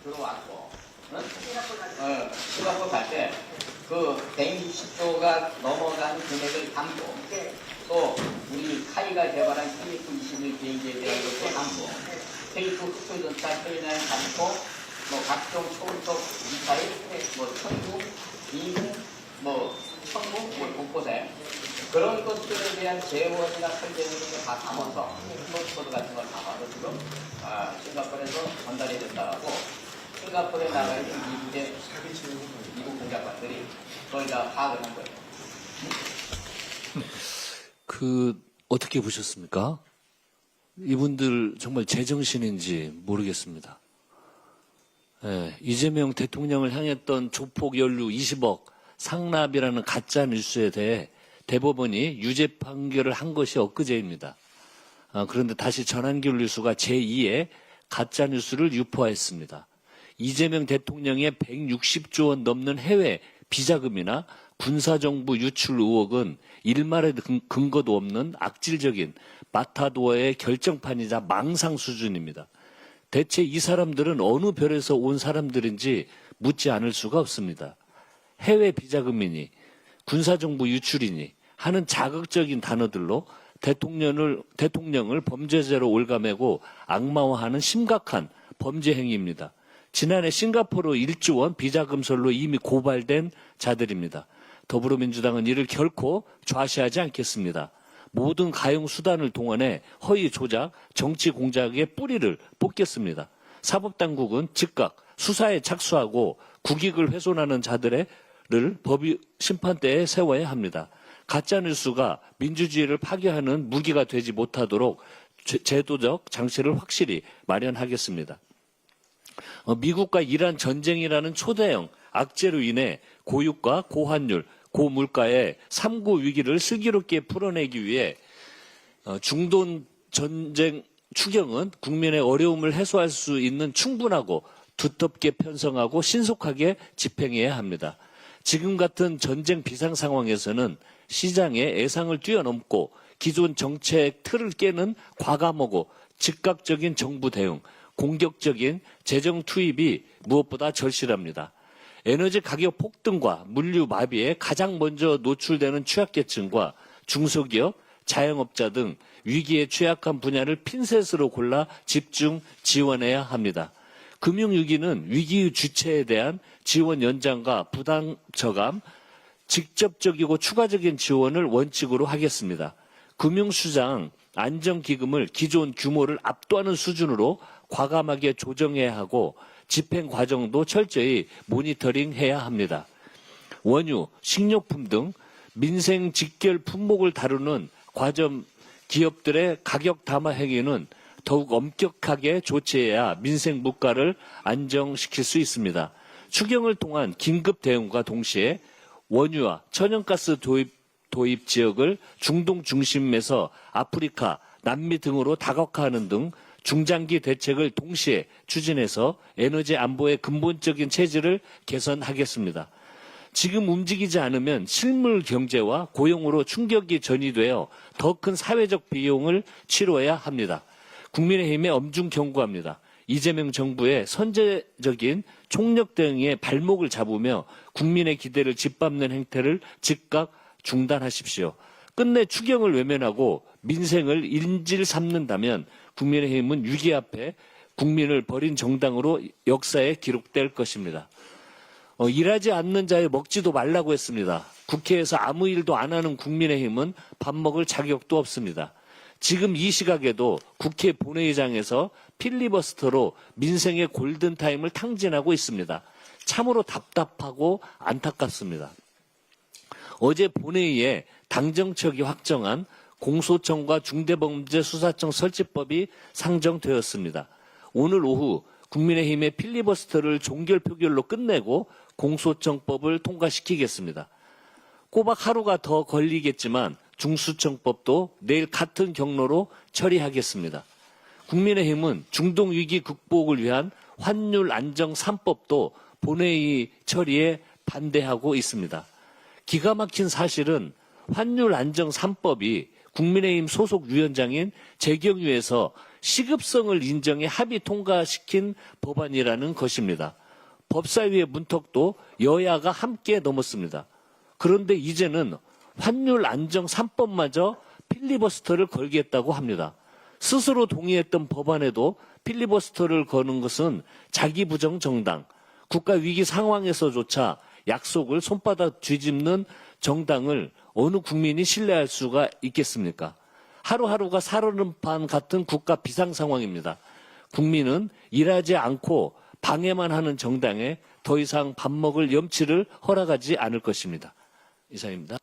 들어왔고, 싱가포르 갈 때 그 160조가 넘어간 금액을 담고, 또 우리 카이가 개발한 KF-21 비행기에 대한 것도 담고, KF 흑표전차 K9 담고, 뭐 각종 초음속 미사일, 뭐 천국, 비공, 뭐 천국, 뭐 곳곳에 그런 것들에 대한 재원이나 설계를 다 담아서 플로스코드 같은 걸 담아서 지금 싱가포르에서 전달이 된다고 싱가포르에 나가 있는 미국 공작관들이 거의 다 파악을 한 거예요. 어떻게 보셨습니까? 이분들 정말 제정신인지 모르겠습니다. 예, 이재명 대통령을 향했던 조폭 연루 20억 상납이라는 가짜 뉴스에 대해 대법원이 유죄 판결을 한 것이 엊그제입니다. 그런데 다시 전한길 뉴스가 제2의 가짜 뉴스를 유포했습니다. 이재명 대통령의 160조 원 넘는 해외 비자금이나 군사정부 유출 의혹은 일말의 근거도 없는 악질적인 마타도어의 결정판이자 망상 수준입니다. 대체 이 사람들은 어느 별에서 온 사람들인지 묻지 않을 수가 없습니다. 해외 비자금이니 군사정부 유출이니 하는 자극적인 단어들로 대통령을 범죄자로 올가매고 악마화하는 심각한 범죄 행위입니다. 지난해 싱가포르 1조 원 비자금설로 이미 고발된 자들입니다. 더불어민주당은 이를 결코 좌시하지 않겠습니다. 모든 가용 수단을 동원해 허위 조작, 정치 공작의 뿌리를 뽑겠습니다. 사법당국은 즉각 수사에 착수하고 국익을 훼손하는 자들을 법의 심판대에 세워야 합니다. 가짜뉴스가 민주주의를 파괴하는 무기가 되지 못하도록 제도적 장치를 확실히 마련하겠습니다. 미국과 이란 전쟁이라는 초대형 악재로 인해 고유가, 고환율, 고물가의 3구 위기를 슬기롭게 풀어내기 위해 중동 전쟁 추경은 국민의 어려움을 해소할 수 있는 충분하고 두텁게 편성하고 신속하게 집행해야 합니다. 지금 같은 전쟁 비상 상황에서는 시장의 예상을 뛰어넘고 기존 정책 틀을 깨는 과감하고 즉각적인 정부 대응, 공격적인 재정 투입이 무엇보다 절실합니다. 에너지 가격 폭등과 물류 마비에 가장 먼저 노출되는 취약계층과 중소기업, 자영업자 등 위기에 취약한 분야를 핀셋으로 골라 집중 지원해야 합니다. 금융위기는 위기의 주체에 대한 지원 연장과 부담 저감, 직접적이고 추가적인 지원을 원칙으로 하겠습니다. 금융시장 안정기금을 기존 규모를 압도하는 수준으로 과감하게 조정해야 하고 집행 과정도 철저히 모니터링해야 합니다. 원유, 식료품 등 민생 직결 품목을 다루는 과점 기업들의 가격 담화 행위는 더욱 엄격하게 조치해야 민생 물가를 안정시킬 수 있습니다. 추경을 통한 긴급 대응과 동시에 원유와 천연가스 도입 지역을 중동 중심에서 아프리카, 남미 등으로 다각화하는 등 중장기 대책을 동시에 추진해서 에너지 안보의 근본적인 체질을 개선하겠습니다. 지금 움직이지 않으면 실물 경제와 고용으로 충격이 전이되어 더 큰 사회적 비용을 치러야 합니다. 국민의힘에 엄중 경고합니다. 이재명 정부의 선제적인 총력 대응에 발목을 잡으며 국민의 기대를 짓밟는 행태를 즉각 중단하십시오. 끝내 추경을 외면하고 민생을 인질 삼는다면 국민의힘은 위기 앞에 국민을 버린 정당으로 역사에 기록될 것입니다. 일하지 않는 자에 먹지도 말라고 했습니다. 국회에서 아무 일도 안 하는 국민의힘은 밥 먹을 자격도 없습니다. 지금 이 시각에도 국회 본회의장에서 필리버스터로 민생의 골든타임을 탕진하고 있습니다. 참으로 답답하고 안타깝습니다. 어제 본회의에 당정청이 확정한 공소청과 중대범죄수사청 설치법이 상정되었습니다. 오늘 오후 국민의힘의 필리버스터를 종결 표결로 끝내고 공소청법을 통과시키겠습니다. 꼬박 하루가 더 걸리겠지만 중수청법도 내일 같은 경로로 처리하겠습니다. 국민의힘은 중동위기 극복을 위한 환율 안정 3법도 본회의 처리에 반대하고 있습니다. 기가 막힌 사실은 환율 안정 3법이 국민의힘 소속 위원장인 재경유에서 시급성을 인정해 합의 통과시킨 법안이라는 것입니다. 법사위의 문턱도 여야가 함께 넘었습니다. 그런데 이제는 환율 안정 3법마저 필리버스터를 걸겠다고 합니다. 스스로 동의했던 법안에도 필리버스터를 거는 것은 자기 부정 정당, 국가 위기 상황에서조차 약속을 손바닥 뒤집는 정당을 어느 국민이 신뢰할 수가 있겠습니까? 하루하루가 살얼음판 같은 국가 비상 상황입니다. 국민은 일하지 않고 방해만 하는 정당에 더 이상 밥 먹을 염치를 허락하지 않을 것입니다. 이상입니다.